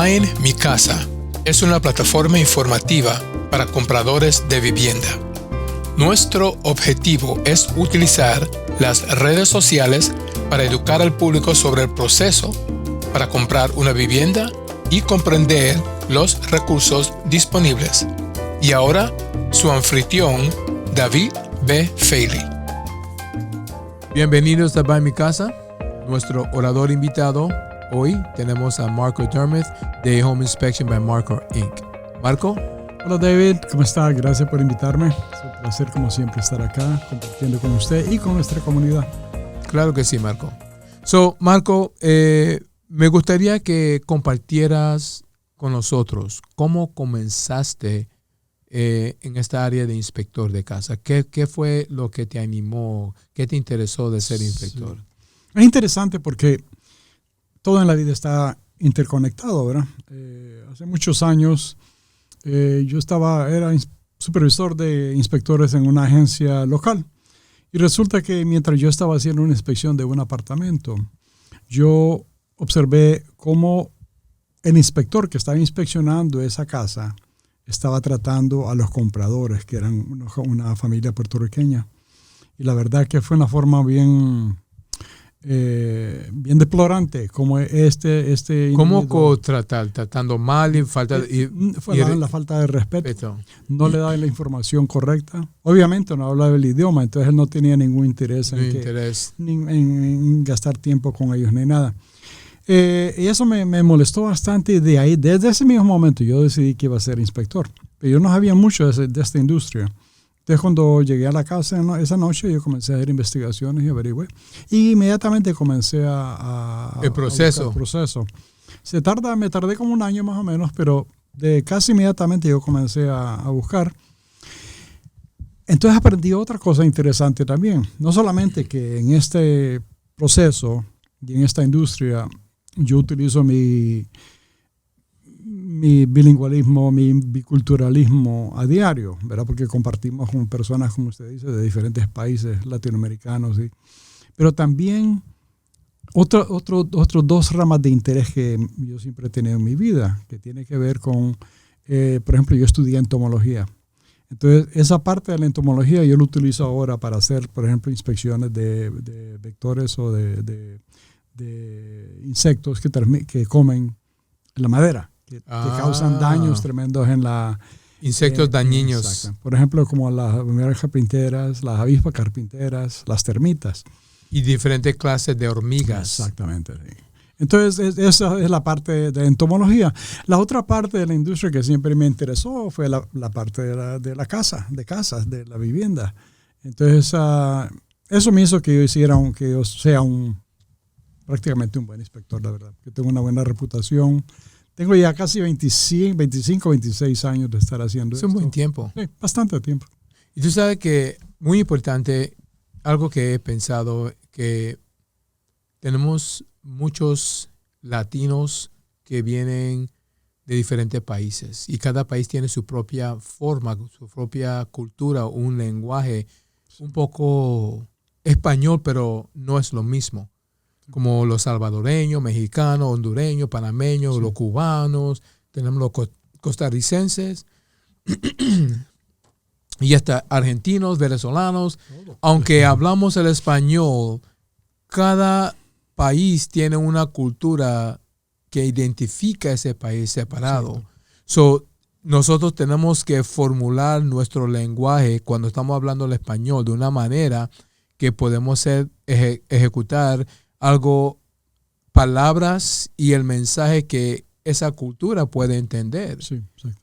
Buying Mi Casa es una plataforma informativa para compradores de vivienda. Nuestro objetivo es utilizar las redes sociales para educar al público sobre el proceso para comprar una vivienda y comprender los recursos disponibles. Y ahora, su anfitrión, David B. Feili. Bienvenidos a Buying Mi Casa. Nuestro orador invitado hoy tenemos a Marco Dermuth de Home Inspection by Marco Inc. Marco. Hola David, ¿cómo está? Gracias por invitarme. Es un placer como siempre estar acá compartiendo con usted y con nuestra comunidad. Claro que sí, Marco. Marco, me gustaría que compartieras con nosotros cómo comenzaste en esta área de inspector de casa. ¿Qué fue lo que te animó? ¿Qué te interesó de ser inspector? Sí. Es interesante porque todo en la vida está interconectado, ¿verdad? Hace muchos años yo era supervisor de inspectores en una agencia local y resulta que mientras yo estaba haciendo una inspección de un apartamento, yo observé cómo el inspector que estaba inspeccionando esa casa estaba tratando a los compradores, que eran una familia puertorriqueña. Y la verdad que fue una forma bien deplorante, como ¿Cómo tratando mal y la falta de respeto. No le da la información correcta. Obviamente no hablaba el idioma, entonces él no tenía ningún interés en gastar tiempo con ellos ni nada. Y eso me molestó bastante y de ahí, desde ese mismo momento yo decidí que iba a ser inspector. Pero yo no sabía mucho de esta industria. Entonces cuando llegué a la casa esa noche yo comencé a hacer investigaciones y averigüé. Y inmediatamente comencé el proceso. El proceso. Me tardé como un año más o menos, pero casi inmediatamente yo comencé a buscar. Entonces aprendí otra cosa interesante también. No solamente que en este proceso y en esta industria yo utilizo mi bilingüismo, mi biculturalismo a diario, ¿verdad? Porque compartimos con personas, como usted dice, de diferentes países latinoamericanos. ¿Sí? Pero también otros dos ramas de interés que yo siempre he tenido en mi vida, que tiene que ver con, por ejemplo, yo estudié entomología. Entonces, esa parte de la entomología yo la utilizo ahora para hacer, por ejemplo, inspecciones de vectores o de insectos que comen la madera. Que causan daños tremendos en la... Insectos dañinos. Exacto. Por ejemplo, como las hormigas carpinteras, las avispas carpinteras, las termitas. Y diferentes clases de hormigas. Exactamente. Sí. Entonces, esa es la parte de entomología. La otra parte de la industria que siempre me interesó fue la parte de la casa, de la vivienda. Entonces, eso me hizo que yo sea prácticamente un buen inspector, la verdad. Que tengo una buena reputación. Tengo ya casi 25, 26 años de estar haciendo esto. Es un buen tiempo. Sí, bastante tiempo. Y tú sabes que, muy importante, algo que he pensado, que tenemos muchos latinos que vienen de diferentes países y cada país tiene su propia forma, su propia cultura, un lenguaje un poco español, pero no es lo mismo. Como los salvadoreños, mexicanos, hondureños, panameños, los cubanos, tenemos los costarricenses y hasta argentinos, venezolanos. Aunque hablamos el español, cada país tiene una cultura que identifica ese país separado. Nosotros tenemos que formular nuestro lenguaje cuando estamos hablando el español de una manera que podemos ejecutar palabras y el mensaje que esa cultura puede entender. Sí,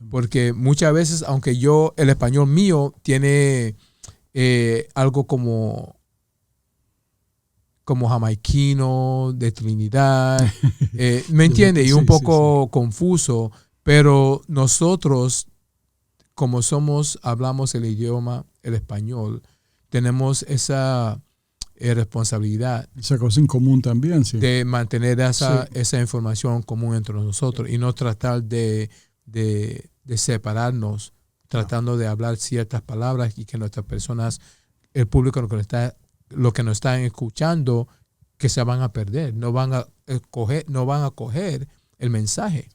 porque muchas veces, aunque el español mío tiene algo como jamaiquino, de Trinidad, ¿me entiende? Y un poco confuso, pero nosotros, como hablamos el idioma, el español, tenemos esa responsabilidad. Esa cosa en común también, sí. De mantener esa información común entre nosotros y no tratar de separarnos, tratando de hablar ciertas palabras y que nuestras personas, el público lo que nos están escuchando, que se van a perder, no van a coger el mensaje.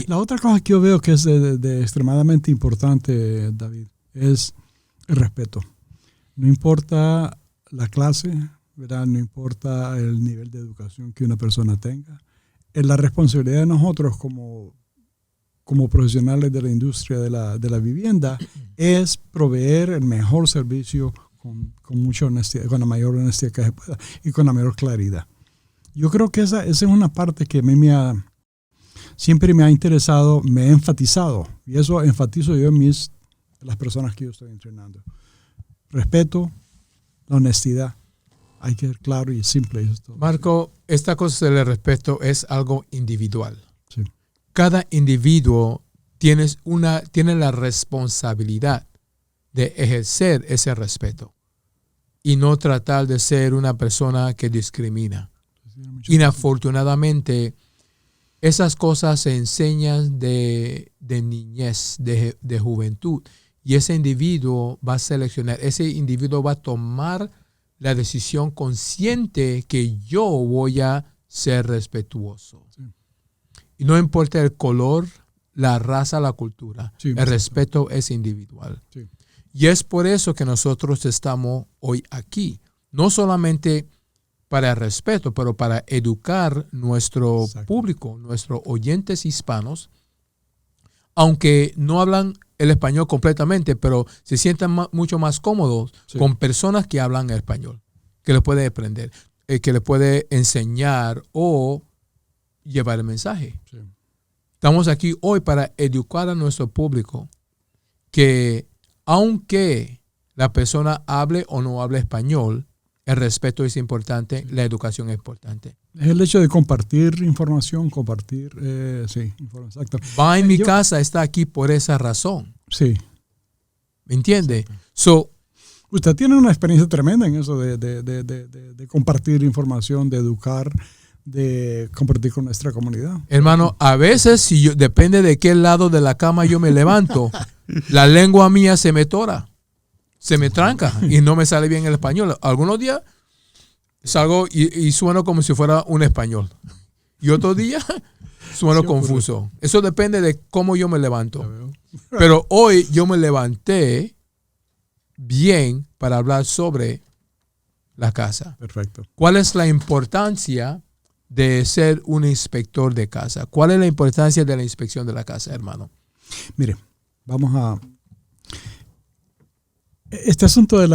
La otra cosa que yo veo que es de extremadamente importante, David, es el respeto. No importa la clase, ¿verdad? No importa el nivel de educación que una persona tenga. Es la responsabilidad de nosotros como profesionales de la industria de la vivienda es proveer el mejor servicio con mucha honestidad, con la mayor honestidad que se pueda y con la mayor claridad. Yo creo que esa es una parte que a mí siempre me ha interesado, me ha enfatizado, y eso enfatizo yo en las personas que yo estoy entrenando. Respeto, la honestidad. Hay que ser claro y simple. Marco, esta cosa del respeto es algo individual. Sí. Cada individuo tiene la responsabilidad de ejercer ese respeto y no tratar de ser una persona que discrimina. Inafortunadamente, esas cosas se enseñan de niñez, de juventud, y ese individuo va a seleccionar, ese individuo va a tomar la decisión consciente que yo voy a ser respetuoso. Sí. Y no importa el color, la raza, la cultura, sí, el respeto es individual. Sí. Y es por eso que nosotros estamos hoy aquí, no solamente para el respeto, pero para educar nuestro público, nuestros oyentes hispanos, aunque no hablan el español completamente, pero se sientan mucho más cómodos con personas que hablan español, que les puede aprender, que les puede enseñar o llevar el mensaje. Sí. Estamos aquí hoy para educar a nuestro público que aunque la persona hable o no hable español, el respeto es importante, la educación es importante. Es el hecho de compartir información, información, exacto. Va en mi casa, está aquí por esa razón. Sí. ¿Me entiende? Usted tiene una experiencia tremenda en eso de compartir información, de educar, de compartir con nuestra comunidad. Hermano, a veces, depende de qué lado de la cama yo me levanto, la lengua mía se me tora. Se me tranca y no me sale bien el español. Algunos días salgo y sueno como si fuera un español. Y otros días sueno confuso. Eso depende de cómo yo me levanto. Pero hoy yo me levanté bien para hablar sobre la casa. Perfecto. ¿Cuál es la importancia de ser un inspector de casa? ¿Cuál es la importancia de la inspección de la casa, hermano? Mire, vamos a... Este asunto el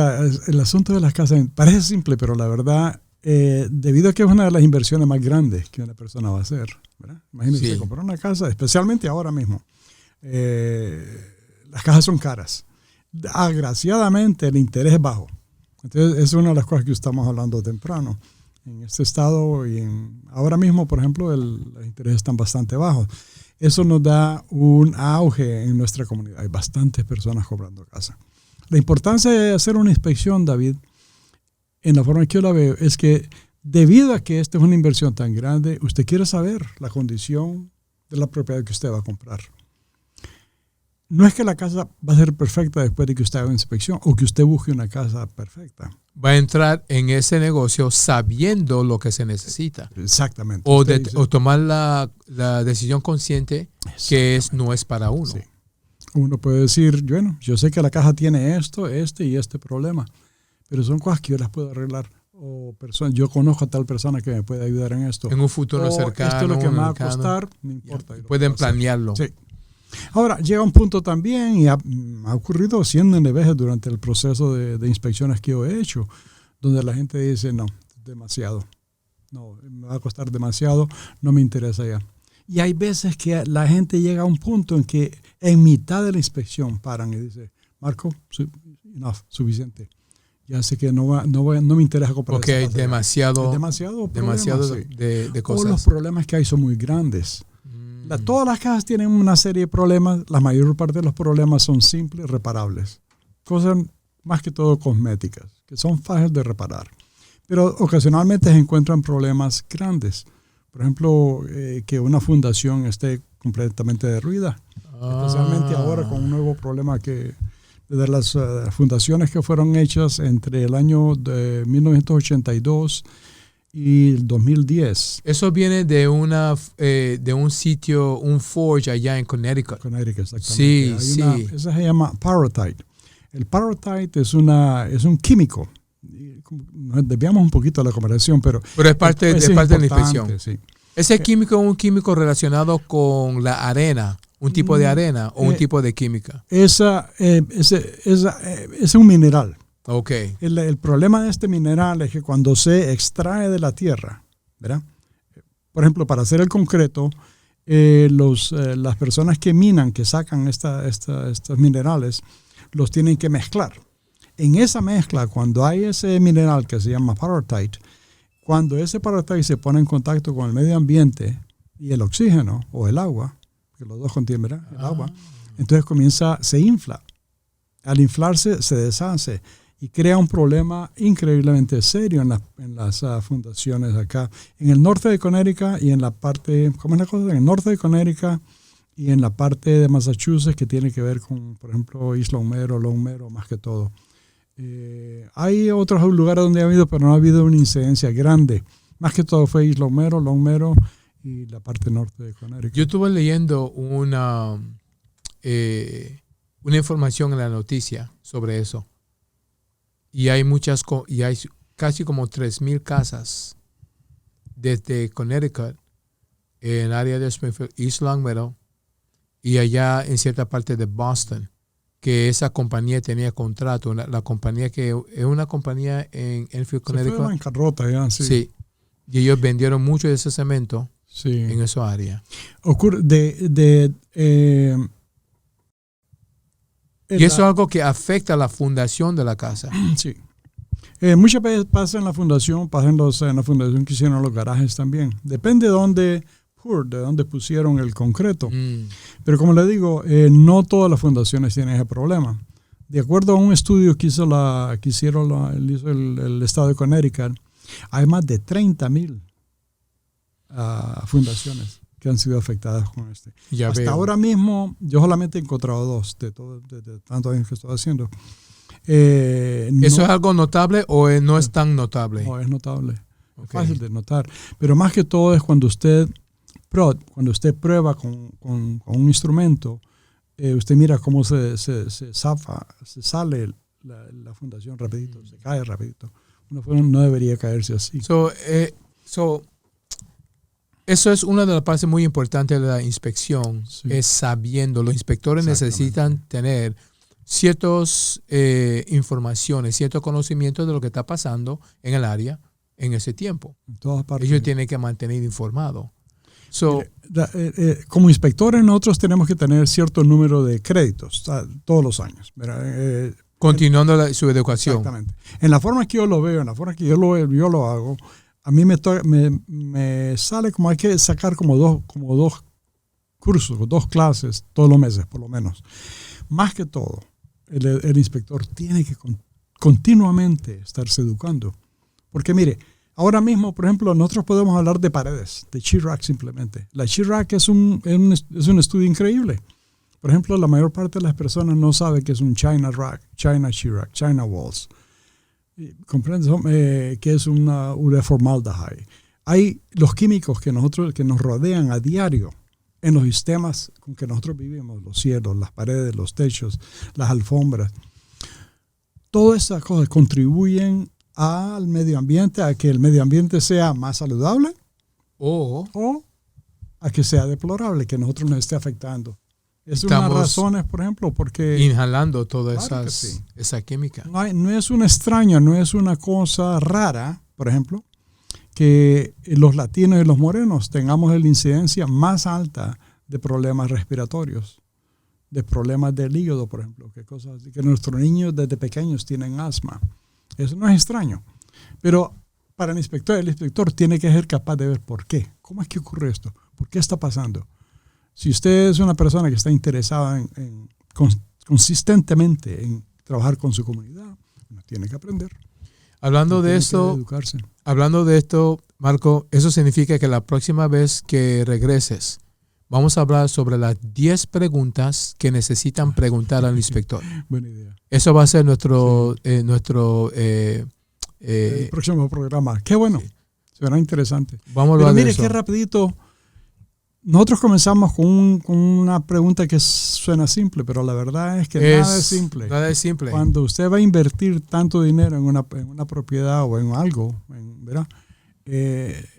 asunto de las casas parece simple, pero la verdad, debido a que es una de las inversiones más grandes que una persona va a hacer, ¿verdad? Imagínese comprar una casa, especialmente ahora mismo. Las casas son caras. Agraciadamente, el interés es bajo. Entonces, es una de las cosas que estamos hablando temprano. En este estado y ahora mismo, por ejemplo, los intereses están bastante bajos. Eso nos da un auge en nuestra comunidad. Hay bastantes personas comprando casa. La importancia de hacer una inspección, David, en la forma en que yo la veo, es que debido a que esta es una inversión tan grande, usted quiere saber la condición de la propiedad que usted va a comprar. No es que la casa va a ser perfecta después de que usted haga una inspección o que usted busque una casa perfecta. Va a entrar en ese negocio sabiendo lo que se necesita. Exactamente. O tomar la decisión consciente que no es para uno. Sí. Uno puede decir, bueno, yo sé que la casa tiene esto, y este problema, pero son cosas que yo las puedo arreglar. O yo conozco a tal persona que me puede ayudar en esto. En un futuro cercano. Esto es lo que me va a costar, no importa. Pueden planearlo. Sí. Ahora, llega un punto también, y ha ocurrido cientos veces durante el proceso de inspecciones que yo he hecho, donde la gente dice, no, demasiado. No, me va a costar demasiado, no me interesa ya. Y hay veces que la gente llega a un punto en que en mitad de la inspección paran y dicen, Marco, suficiente. Ya sé que no me interesa comprar. Porque hay demasiado sí. de cosas. O los problemas que hay son muy grandes. Todas las casas tienen una serie de problemas. La mayor parte de los problemas son simples, reparables. Cosas más que todo cosméticas, que son fáciles de reparar. Pero ocasionalmente se encuentran problemas grandes. Por ejemplo, que una fundación esté completamente derruida. Especialmente ahora con un nuevo problema que de las fundaciones que fueron hechas entre el año de 1982 y el 2010. Eso viene de un sitio, un forge allá en Connecticut. Connecticut, exactamente. Sí, Esa se llama Pyrrhotite. El Pyrrhotite es un químico. Nos desviamos un poquito de la conversación, pero es parte de la inspección. Sí. ¿Ese químico es un químico relacionado con la arena? ¿Un tipo de arena o un tipo de química? Es un mineral. Ok. El problema de este mineral es que cuando se extrae de la tierra, ¿verdad? Por ejemplo, para hacer el concreto, las personas que minan, que sacan estos minerales, los tienen que mezclar. En esa mezcla, cuando hay ese mineral que se llama pyrrhotite, cuando ese pyrrhotite se pone en contacto con el medio ambiente y el oxígeno o el agua, que los dos contienen, ¿verdad? El agua, entonces se infla. Al inflarse, se deshace y crea un problema increíblemente serio en las fundaciones acá. En el norte de Connecticut y en la parte, ¿cómo es la cosa? En el norte de Connecticut y en la parte de Massachusetts que tiene que ver con, por ejemplo, Isla Longmero, más que todo. Hay otros lugares donde ha habido, pero no ha habido una incidencia grande. Más que todo fue Isla Longmero y la parte norte de Connecticut. Yo estuve leyendo una información en la noticia sobre eso. Y hay casi como 3,000 casas desde Connecticut, en el área de Springfield, East Longmeadow, y allá en cierta parte de Boston, que esa compañía tenía contrato, la compañía que es una compañía en Enfield, Connecticut. Se fue bancarrota ya, sí. Sí. Y ellos vendieron mucho de ese cemento en esa área. Ocurre y eso es algo que afecta a la fundación de la casa. Sí. Muchas veces pasa en la fundación, en la fundación que hicieron los garajes también. Depende de dónde pusieron el concreto. Pero como le digo, no todas las fundaciones tienen ese problema. De acuerdo a un estudio que hizo el estado de Connecticut, hay más de 30,000 fundaciones que han sido afectadas con este. Hasta ahora mismo, yo solamente he encontrado 2 de tantos años que estoy haciendo. ¿Eso es algo notable o no es tan notable? No, es notable. Okay. Es fácil de notar. Pero más que todo es cuando usted prueba con un instrumento, usted mira cómo se sale la fundación rapidito, se cae rapidito. No debería caerse así. Eso es una de las partes muy importantes de la inspección, es sabiendo. Los inspectores necesitan tener ciertas informaciones, ciertos conocimientos de lo que está pasando en el área en ese tiempo. En todas partes. Ellos tienen que mantener informados. Como inspectores nosotros tenemos que tener cierto número de créditos todos los años. Continuando su educación. Exactamente. En la forma que yo lo veo, en la forma que yo lo hago, a mí me sale como hay que sacar como dos cursos, 2 clases todos los meses, por lo menos. Más que todo, el inspector tiene que continuamente estarse educando. Porque mire, ahora mismo, por ejemplo, nosotros podemos hablar de paredes, de sheetrock simplemente. La sheetrock es un estudio increíble. Por ejemplo, la mayor parte de las personas no sabe qué es un China rock, China sheetrock, China walls. ¿Comprendes? Que es una ureformaldehyde. Hay los químicos que nos rodean a diario en los sistemas con que nosotros vivimos, los cielos, las paredes, los techos, las alfombras. Todas esas cosas contribuyen al medio ambiente, a que el medio ambiente sea más saludable o a que sea deplorable, que nosotros nos esté afectando. Es una de las razones, por ejemplo, porque inhalando toda esa química. No es una extraña, no es una cosa rara, por ejemplo, que los latinos y los morenos tengamos la incidencia más alta de problemas respiratorios, de problemas del hígado, por ejemplo, que nuestros niños desde pequeños tienen asma. Eso no es extraño. Pero para el inspector tiene que ser capaz de ver por qué. ¿Cómo es que ocurre esto? ¿Por qué está pasando? Si usted es una persona que está interesada consistentemente en trabajar con su comunidad, tiene que aprender. Hablando de esto, Marco, eso significa que la próxima vez que regreses, vamos a hablar sobre las 10 preguntas que necesitan preguntar al inspector. Buena idea. Eso va a ser nuestro el próximo programa. Qué bueno. Será interesante. Vamos a Pero hablar de mire, eso. qué rapidito. Nosotros comenzamos con una pregunta que suena simple, pero la verdad es que nada es simple. Nada es simple. Cuando usted va a invertir tanto dinero en una propiedad o en algo, ¿verdad?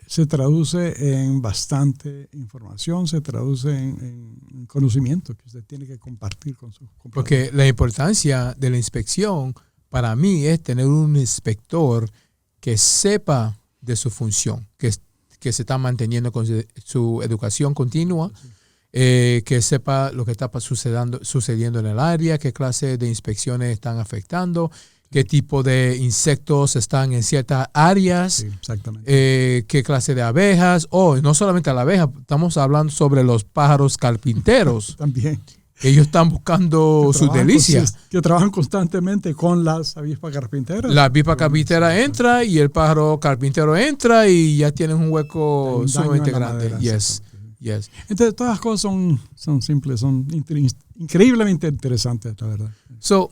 Se traduce en bastante información, se traduce en conocimiento que usted tiene que compartir con sus compañeros. Porque la importancia de la inspección para mí es tener un inspector que sepa de su función, que se está manteniendo con su educación continua, que sepa lo que está sucediendo en el área, qué clase de inspecciones están afectando, qué tipo de insectos están en ciertas áreas, Sí, exactamente. qué clase de abejas, no solamente la abeja, estamos hablando sobre los pájaros carpinteros. También. Ellos están buscando sus delicias. Que trabajan constantemente con las avispas carpinteras. La avispa carpintera entra y el pájaro carpintero entra y ya tienen un hueco sumamente grande. Madera, Yes. Entonces todas las cosas son simples, son increíblemente interesantes, la verdad. So,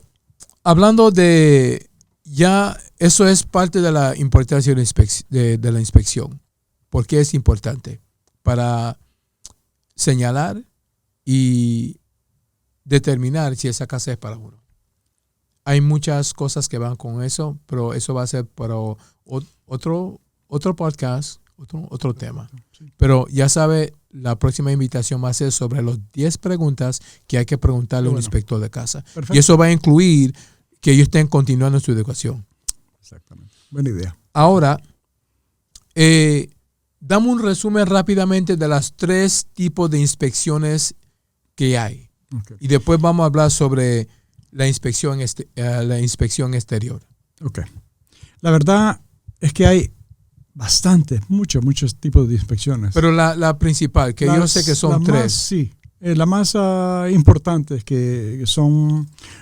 hablando de ya, eso es parte de la importancia de la inspección. ¿Por qué es importante? Para señalar y determinar si esa casa es para uno. Hay muchas cosas que van con eso, pero eso va a ser para otro podcast, otro tema. Pero ya sabe, la próxima invitación va a ser sobre los 10 preguntas que hay que preguntarle a un inspector de casa. Perfecto. Y eso va a incluir que ellos estén continuando su educación. Exactamente. Buena idea. Ahora, dame un resumen rápidamente de las 3 tipos de inspecciones que hay. Okay. Y después vamos a hablar sobre la inspección exterior. Okay. La verdad es que hay muchos tipos de inspecciones. Pero la principal, que yo sé que son 3. Sí. La más importante es que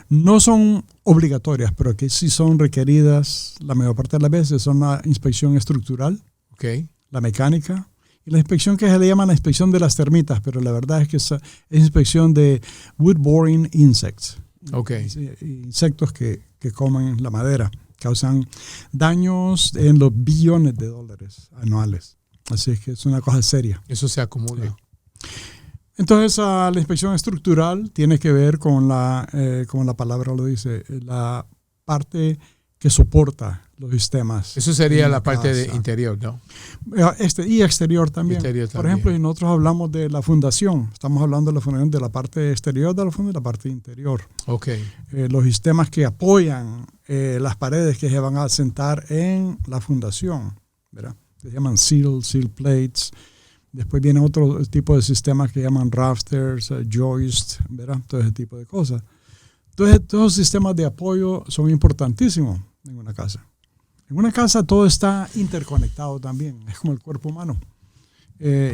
no son obligatorias, pero que sí son requeridas la mayor parte de las veces. Son la inspección estructural, Okay. la mecánica, y la inspección que se le llama la inspección de las termitas, pero la verdad es que es inspección de wood-boring insects. Okay. Insectos que comen la madera, causan daños en los billones de dólares anuales. Así es que es una cosa seria. Eso se acumula. Sí. Entonces, la inspección estructural tiene que ver con como la palabra lo dice, la parte que soporta los sistemas. Eso sería la parte casa. de interior, ¿no? Y exterior también. Exterior Por también. ejemplo, si nosotros hablamos de la fundación, estamos hablando de la fundación de la parte exterior de la fundación y la parte interior. Okay. Los sistemas que apoyan las paredes que se van a sentar en la fundación, ¿verdad? Se llaman seal plates. Después viene otro tipo de sistemas que llaman rafters, joists, ¿verdad? Todo ese tipo de cosas. Entonces, todos los sistemas de apoyo son importantísimos en una casa. En una casa todo está interconectado también, es como el cuerpo humano.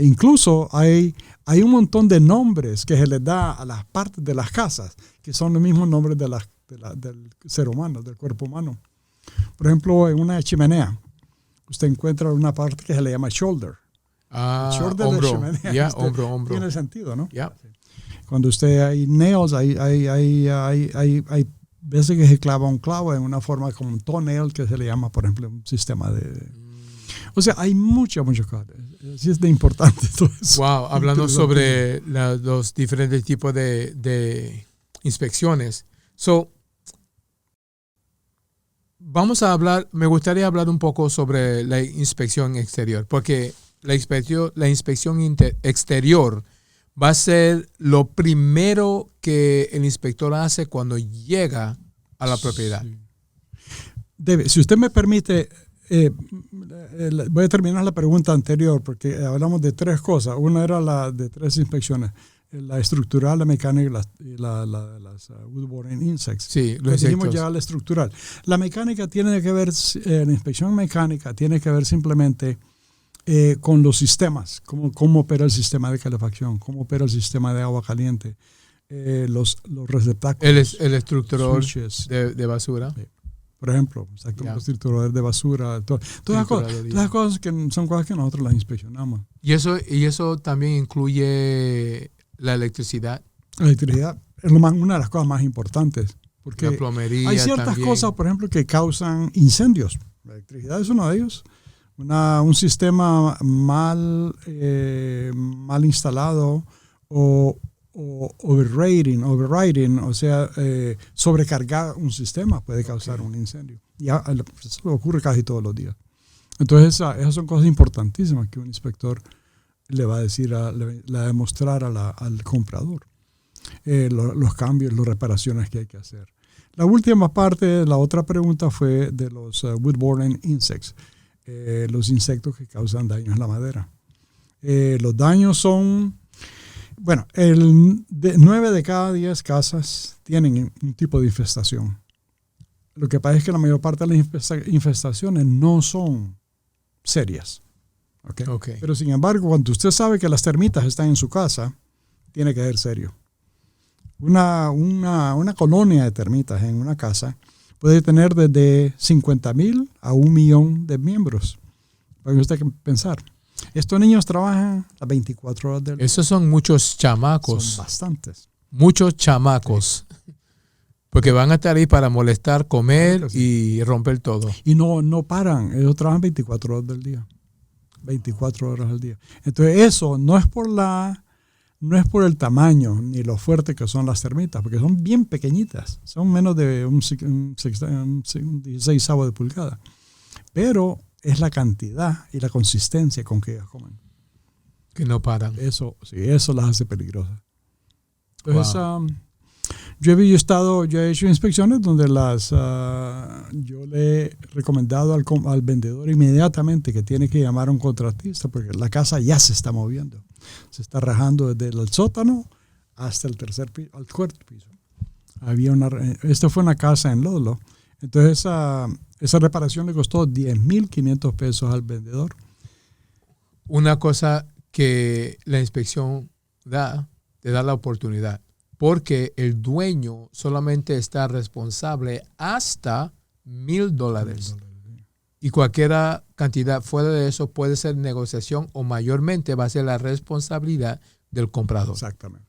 Incluso hay un montón de nombres que se les da a las partes de las casas, que son los mismos nombres del ser humano, del cuerpo humano. Por ejemplo, en una chimenea, usted encuentra una parte que se le llama shoulder. Shoulder hombro. de chimenea. Yeah, hombro. Tiene sentido, ¿no? Yeah. Cuando usted hay nails, hay veces que se clava un clavo en una forma como un toenail, que se le llama, por ejemplo, un sistema de... O sea, hay muchas cosas. Así es de importante todo eso. Wow, hablando sobre los diferentes tipos de inspecciones. So, me gustaría hablar un poco sobre la inspección exterior, porque la inspección exterior va a ser lo primero que el inspector hace cuando llega a la propiedad. Sí. Si usted me permite, voy a terminar la pregunta anterior porque hablamos de 3 cosas. Una era la de 3 inspecciones. La estructural, la mecánica y las wood-boring insects. Sí, los dijimos insectos. ya la estructural. La mecánica tiene que ver, la inspección mecánica tiene que ver simplemente con los sistemas, cómo opera el sistema de calefacción, cómo opera el sistema de agua caliente, los receptáculos. El estructurador switches, de basura. Sí. Por ejemplo, exacto, los estructuradores de basura, todas las cosas que son cosas que nosotros las inspeccionamos. Y eso también incluye la electricidad. La electricidad es una de las cosas más importantes. Porque la plomería hay ciertas también. cosas, por ejemplo, que causan incendios. La electricidad es uno de ellos. un sistema mal instalado o overriding, o sea, sobrecargar un sistema puede causar un incendio. Ya eso ocurre casi todos los días. Entonces, esas son cosas importantísimas que un inspector le va a decir, le va a demostrar al comprador. Los cambios, las reparaciones que hay que hacer. La última parte, la otra pregunta fue de los wood-borne insects, los insectos que causan daños en la madera. Los daños son, 9 de cada 10 casas tienen un tipo de infestación. Lo que pasa es que la mayor parte de las infestaciones no son serias. ¿Okay? Pero sin embargo, cuando usted sabe que las termitas están en su casa, tiene que ser serio. Una colonia de termitas en una casa puede tener desde 50,000 a 1,000,000 de miembros. Para usted pensar. Estos niños trabajan las 24 horas del día. Esos son muchos chamacos. Son bastantes. Muchos chamacos. Sí. Porque van a estar ahí para molestar, comer y romper todo. Y no paran. Ellos trabajan 24 horas del día. 24 horas al día. Entonces eso no es por el tamaño ni lo fuerte que son las termitas, porque son bien pequeñitas. Son menos de un 16avo de pulgada. Pero es la cantidad y la consistencia con que ellas comen. Que no paran. Eso las hace peligrosas. Entonces, yo he hecho inspecciones donde yo le he recomendado al vendedor inmediatamente que tiene que llamar a un contratista porque la casa ya se está moviendo. Se está rajando desde el sótano hasta el al cuarto piso. Esta fue una casa en Lolo. Entonces, esa reparación le costó $10,500 al vendedor. Una cosa que la inspección te da la oportunidad, porque el dueño solamente está responsable hasta $1,000. Y cualquier cantidad fuera de eso puede ser negociación o mayormente va a ser la responsabilidad del comprador. Exactamente.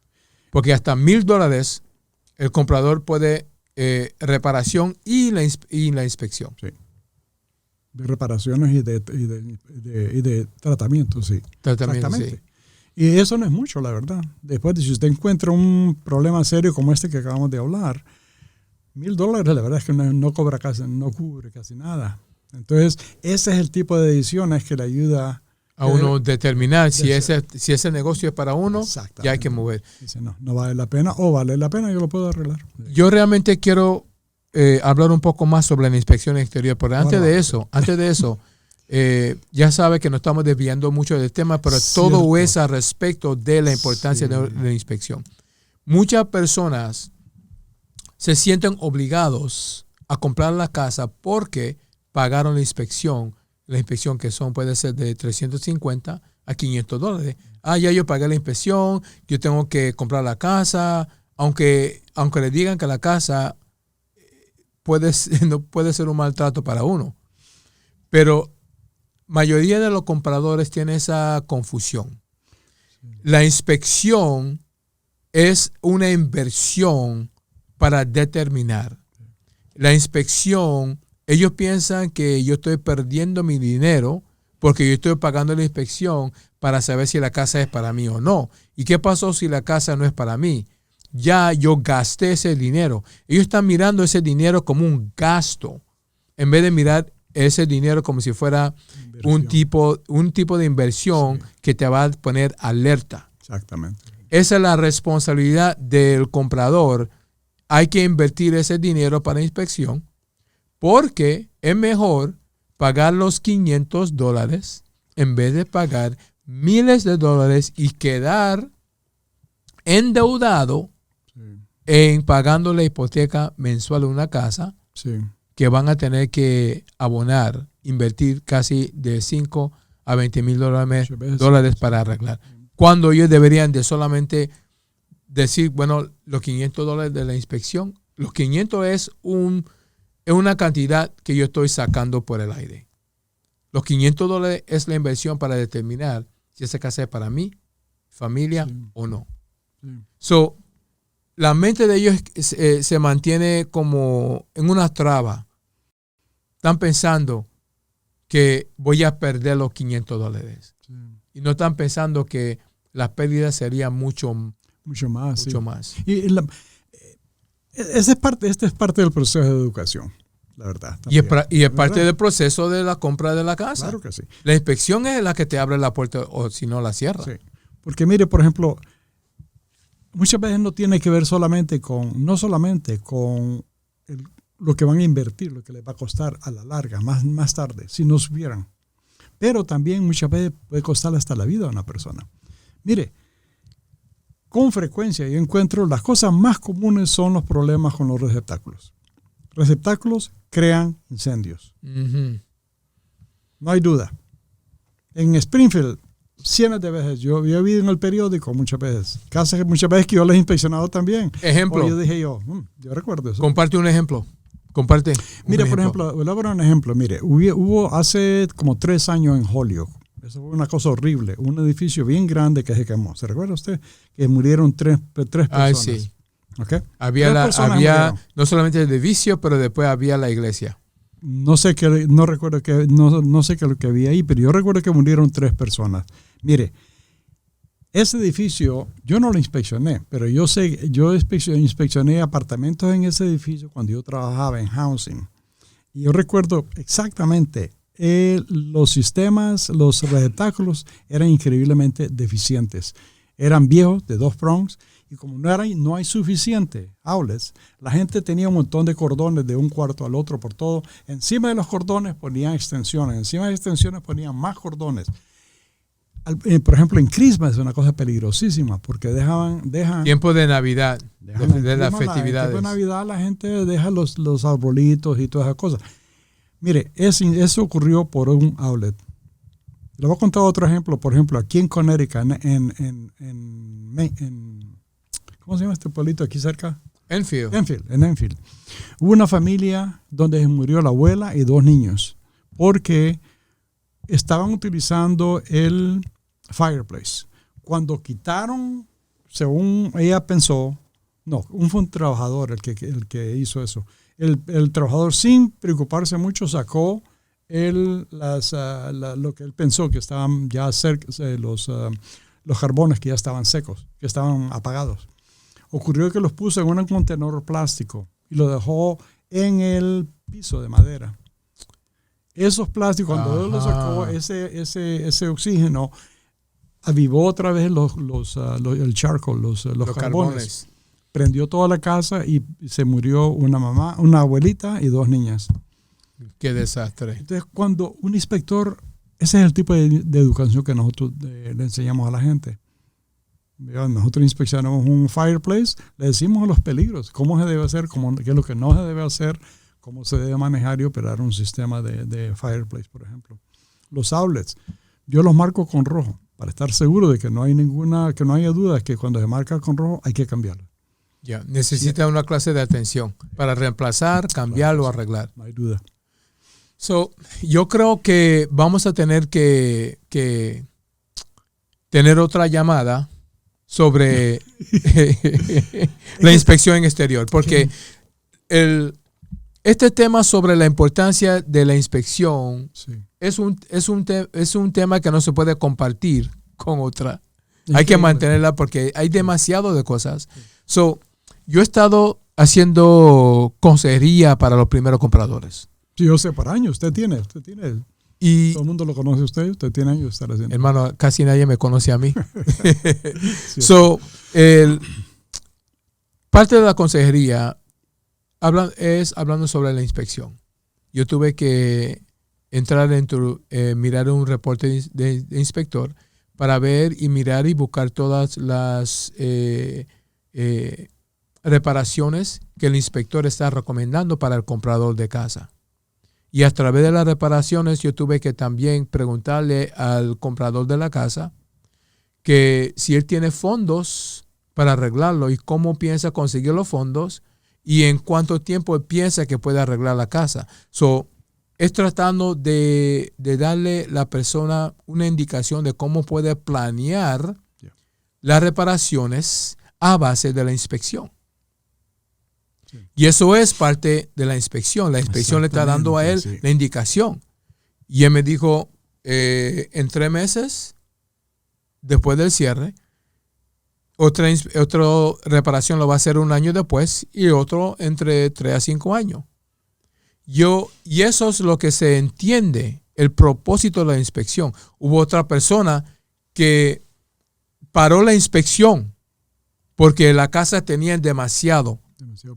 Porque hasta $1,000 el comprador puede reparación y la inspección. Sí. De reparaciones y de tratamiento, sí. Tratamiento, sí. Y eso no es mucho, la verdad. Después de si usted encuentra un problema serio como este que acabamos de hablar, $1,000 la verdad es que no cubre casi nada. Entonces, ese es el tipo de decisiones que le ayuda a uno determinar si ese negocio es para uno, ya hay que mover. Dice, no vale la pena o vale la pena, yo lo puedo arreglar. Yo realmente quiero hablar un poco más sobre la inspección exterior, pero antes de eso, ya sabe que nos estamos desviando mucho del tema, pero todo es al respecto de la importancia de la inspección. Muchas personas se sienten obligados a comprar la casa porque pagaron la inspección que puede ser de $350 a $500. Ya yo pagué la inspección, yo tengo que comprar la casa, aunque le digan que la casa no puede ser un maltrato para uno. Pero mayoría de los compradores tienen esa confusión. La inspección es una inversión para determinar. La inspección, ellos piensan que yo estoy perdiendo mi dinero porque yo estoy pagando la inspección para saber si la casa es para mí o no. ¿Y qué pasó si la casa no es para mí? Ya yo gasté ese dinero. Ellos están mirando ese dinero como un gasto en vez de mirar ese dinero como si fuera un tipo de inversión que te va a poner alerta. Exactamente. Esa es la responsabilidad del comprador. Hay que invertir ese dinero para inspección porque es mejor pagar los $500 en vez de pagar miles de dólares y quedar endeudado en pagando la hipoteca mensual de una casa que van a tener que abonar, invertir casi de $5,000 a $20,000 para arreglar. Cuando ellos deberían de solamente decir, bueno, los $500 de la inspección, los 500 es una cantidad que yo estoy sacando por el aire. Los $500 es la inversión para determinar si esa casa es para mí, familia o no. So, la mente de ellos se mantiene como en una traba. Están pensando, que voy a perder los $500. Sí. Y no están pensando que las pérdidas serían mucho más. Sí. más. Y este es parte del proceso de educación, la verdad. Y es parte del proceso de la compra de la casa. Claro que sí. La inspección es la que te abre la puerta o si no la cierra. Sí. Porque mire, por ejemplo, muchas veces no tiene que ver no solamente con lo que van a invertir, lo que les va a costar a la larga, más tarde, si no supieran. Pero también muchas veces puede costar hasta la vida a una persona. Mire, con frecuencia yo encuentro las cosas más comunes son los problemas con los receptáculos. Receptáculos crean incendios. Uh-huh. No hay duda. En Springfield, cientos de veces, yo he visto en el periódico muchas veces que yo les he inspeccionado también. Ejemplo. Yo dije yo recuerdo eso. Comparte un ejemplo. Comparte. Mire, por ejemplo, voy a dar un ejemplo. Mire, hubo hace como 3 años en Holyoke. Eso fue una cosa horrible. Un edificio bien grande que se quemó. ¿Se recuerda usted? Que murieron tres personas. Ah, sí. ¿Okay? Había no solamente el edificio, pero después había la iglesia. No sé qué lo que había ahí, pero yo recuerdo que murieron 3 personas. Mire, ese edificio, yo no lo inspeccioné, pero yo inspeccioné apartamentos en ese edificio cuando yo trabajaba en housing. Y yo recuerdo exactamente, los sistemas, los receptáculos eran increíblemente deficientes. Eran viejos, de 2 prongs, y como no hay suficiente outlets, la gente tenía un montón de cordones de un cuarto al otro por todo. Encima de los cordones ponían extensiones, encima de extensiones ponían más cordones. Por ejemplo, en Christmas es una cosa peligrosísima porque dejan tiempo de Navidad, de las festividades. En tiempo de Navidad la gente deja los arbolitos y todas esas cosas. Mire, eso ocurrió por un outlet. Le voy a contar otro ejemplo. Por ejemplo, aquí en Connecticut, ¿cómo se llama este pueblito aquí cerca? Enfield. En Enfield. Hubo una familia donde se murió la abuela y 2 niños porque estaban utilizando el fireplace. Cuando quitaron, según ella pensó, fue un trabajador el que hizo eso. El trabajador, sin preocuparse mucho, sacó lo que él pensó que estaban ya cerca, los carbones que ya estaban secos, que estaban apagados. Ocurrió que los puso en un contenedor plástico y lo dejó en el piso de madera. Esos plásticos, cuando él lo sacó, ese oxígeno avivó otra vez el charcoal, los carbones. Prendió toda la casa y se murió una abuelita y 2 niñas. Qué desastre. Entonces, cuando un inspector, ese es el tipo de educación que nosotros le enseñamos a la gente. Nosotros inspeccionamos un fireplace, le decimos los peligros, cómo se debe hacer, qué es lo que no se debe hacer, cómo se debe manejar y operar un sistema de fireplace, por ejemplo. Los outlets, yo los marco con rojo para estar seguro de que no haya dudas que cuando se marca con rojo hay que cambiarlo. Ya, necesita una clase de atención para reemplazar, cambiar o arreglar. No hay duda. Yo creo que vamos a tener que tener otra llamada sobre la inspección exterior, porque este tema sobre la importancia de la inspección es un tema que no se puede compartir con otra. Hay que mantenerla porque hay demasiado de cosas. Yo he estado haciendo consejería para los primeros compradores. Sí, yo sé, por años. Usted tiene. Y todo el mundo lo conoce a usted tiene años de estar haciendo. Hermano, casi nadie me conoce a mí. Parte de la consejería hablando sobre la inspección. Yo tuve que entrar mirar un reporte de inspector para ver y mirar y buscar todas las reparaciones que el inspector está recomendando para el comprador de casa. Y a través de las reparaciones yo tuve que también preguntarle al comprador de la casa que si él tiene fondos para arreglarlo y cómo piensa conseguir los fondos y en cuánto tiempo él piensa que puede arreglar la casa. Es tratando de darle a la persona una indicación de cómo puede planear las reparaciones a base de la inspección. Y eso es parte de la inspección. La inspección le está dando a él la indicación. Y él me dijo, en 3 meses, después del cierre, otra reparación lo va a hacer 1 año después y otro entre 3 a 5 años. Y eso es lo que se entiende, el propósito de la inspección. Hubo otra persona que paró la inspección porque la casa tenía demasiado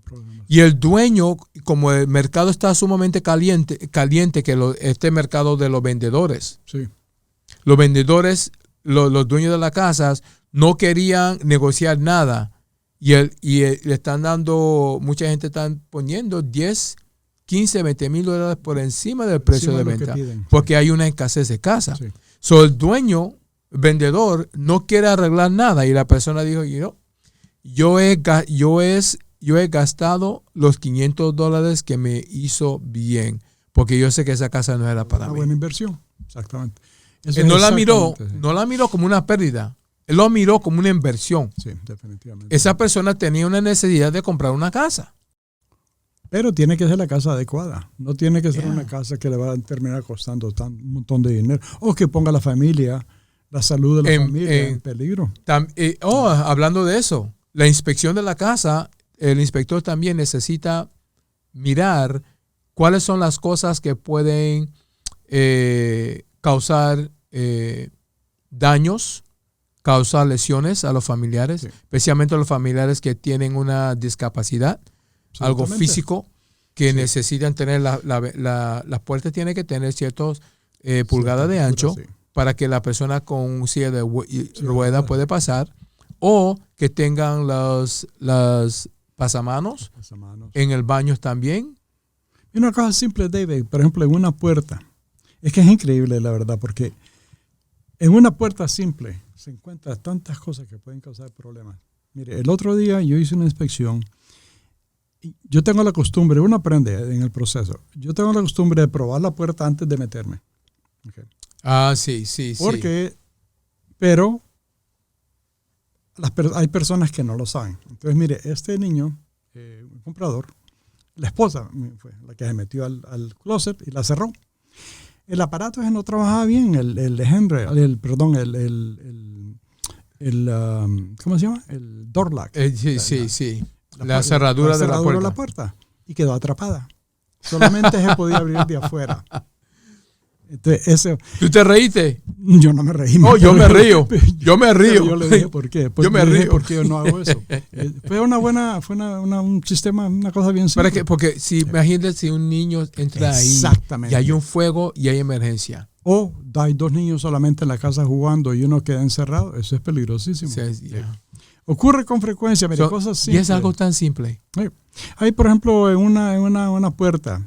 problemas. Y el dueño, como el mercado está sumamente caliente que este mercado de los vendedores. Sí. Los vendedores, los dueños de las casas no querían negociar nada. Y le están dando, mucha gente está poniendo 10, 15, 20 mil dólares por encima del precio de venta. Porque hay una escasez de casa. Sí. So, el dueño, vendedor, no quiere arreglar nada. Y la persona dijo, yo he gastado los $500 que me hizo bien. Porque yo sé que esa casa no era para mí. Una buena inversión. Exactamente. Él no la miró como una pérdida. Él lo miró como una inversión. Sí, definitivamente. Esa persona tenía una necesidad de comprar una casa. Pero tiene que ser la casa adecuada. No tiene que ser una casa que le va a terminar costando un montón de dinero. O que ponga a la familia, la salud de la familia en peligro. Hablando de eso, la inspección de la casa, el inspector también necesita mirar cuáles son las cosas que pueden causar daños, causar lesiones a los familiares, especialmente a los familiares que tienen una discapacidad, algo físico, que necesitan tener las puertas tienen que tener ciertas pulgadas de ancho para que la persona con silla de rueda puede pasar, o que tengan las pasamanos en el baño también. Y una cosa simple, David, por ejemplo, en una puerta. Es que es increíble, la verdad, porque en una puerta simple se encuentran tantas cosas que pueden causar problemas. Mire, el otro día yo hice una inspección. Y yo tengo la costumbre, uno aprende en el proceso. Yo tengo la costumbre de probar la puerta antes de meterme. Okay. Sí. Pero hay personas que no lo saben. Entonces, mire, este niño, un comprador, la esposa fue la que se metió al closet y la cerró. El aparato ese no trabajaba bien, el Henry, ¿cómo se llama? El door lock. Sí. La cerradura de la puerta. Y quedó atrapada. Solamente se podía abrir de afuera. Entonces, ¿Tú te reíste? Yo no me reí. Yo me río. Yo me río. Yo le dije, ¿por qué? Yo me río. ¿Por qué yo no hago eso? Fue un sistema, una cosa bien simple. Porque imagínate si un niño entra ahí y hay un fuego y hay emergencia. O hay 2 niños solamente en la casa jugando y uno queda encerrado. Eso es peligrosísimo. Ocurre con frecuencia, mire, cosas simples. Y es algo tan simple. Hay, por ejemplo, en una puerta,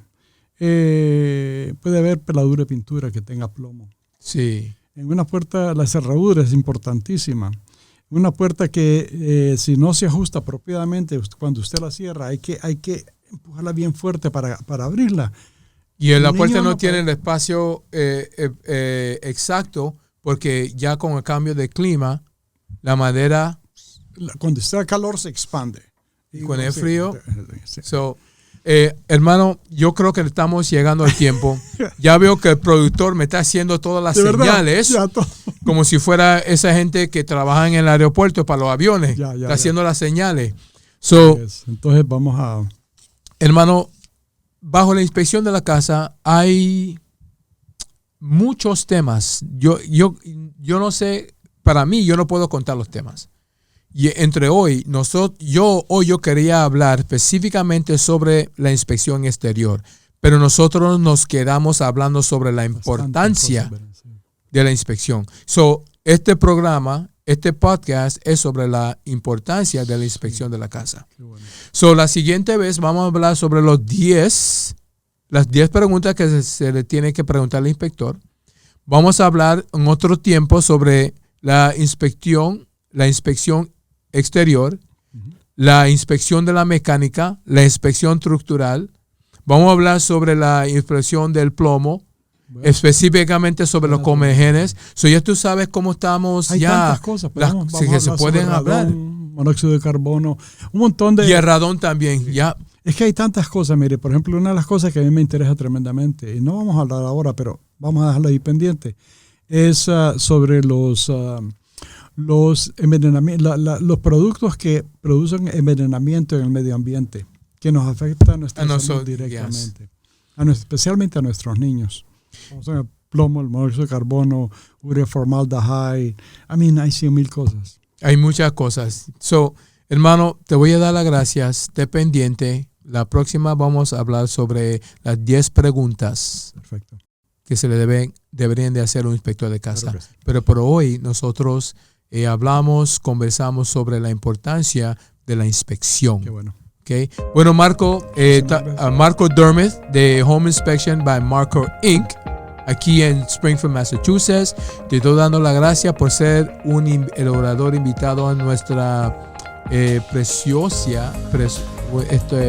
puede haber peladura de pintura que tenga plomo. Sí. En una puerta, la cerradura es importantísima. Una puerta que si no se ajusta apropiadamente, cuando usted la cierra, hay que empujarla bien fuerte para abrirla. Y la puerta no tiene el espacio exacto, porque ya con el cambio de clima, la madera... Cuando está el calor se expande. Y con el frío. Sí. Hermano, yo creo que estamos llegando al tiempo. Ya veo que el productor me está haciendo todas las señales. Como si fuera esa gente que trabaja en el aeropuerto para los aviones. Está haciendo las señales. Entonces vamos a... Hermano, bajo la inspección de la casa hay muchos temas. Yo no sé, para mí yo no puedo contar los temas. Y entre hoy, yo quería hablar específicamente sobre la inspección exterior, pero nosotros nos quedamos hablando sobre la importancia de la inspección. Este programa, este podcast es sobre la importancia de la inspección de la casa. Bueno. La siguiente vez vamos a hablar sobre las 10 preguntas que se le tiene que preguntar al inspector. Vamos a hablar en otro tiempo sobre la inspección exterior, la inspección de la mecánica, la inspección estructural. Vamos a hablar sobre la inspección del plomo, específicamente sobre los comegenes. Ya tú sabes cómo estamos. Hay tantas cosas que se pueden hablar. Monóxido de carbono, un montón de... Y el radón también, ya. Es que hay tantas cosas, mire, por ejemplo, una de las cosas que a mí me interesa tremendamente, y no vamos a hablar ahora, pero vamos a dejarlo ahí pendiente. Es sobre los envenenamientos, los productos que producen envenenamiento en el medio ambiente, que nos afecta a nuestra salud directamente, especialmente a nuestros niños. Como son el plomo, el monóxido de carbono, urea formaldehyde. Hay 100,000 cosas. Hay muchas cosas. Hermano, te voy a dar las gracias. Esté pendiente. La próxima vamos a hablar sobre las 10 preguntas. Perfecto. Que se le deberían de hacer un inspector de casa. Claro que sí. Pero por hoy nosotros conversamos sobre la importancia de la inspección. Qué bueno. Okay. Bueno, Marco, Marco Dermott de Home Inspection by Marco Inc., aquí en Springfield, Massachusetts. Te estoy dando las gracias por ser el orador invitado en nuestra preciosa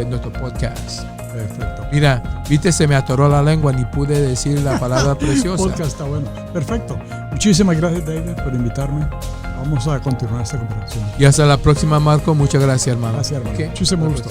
nuestro podcast. Perfecto. Mira, viste, se me atoró la lengua, ni pude decir la palabra preciosa. Podcast está bueno. Perfecto. Muchísimas gracias, David, por invitarme. Vamos a continuar esta conversación. Y hasta la próxima, Marco. Muchas gracias, hermano. Gracias, hermano. Okay. Muchísimo gusto.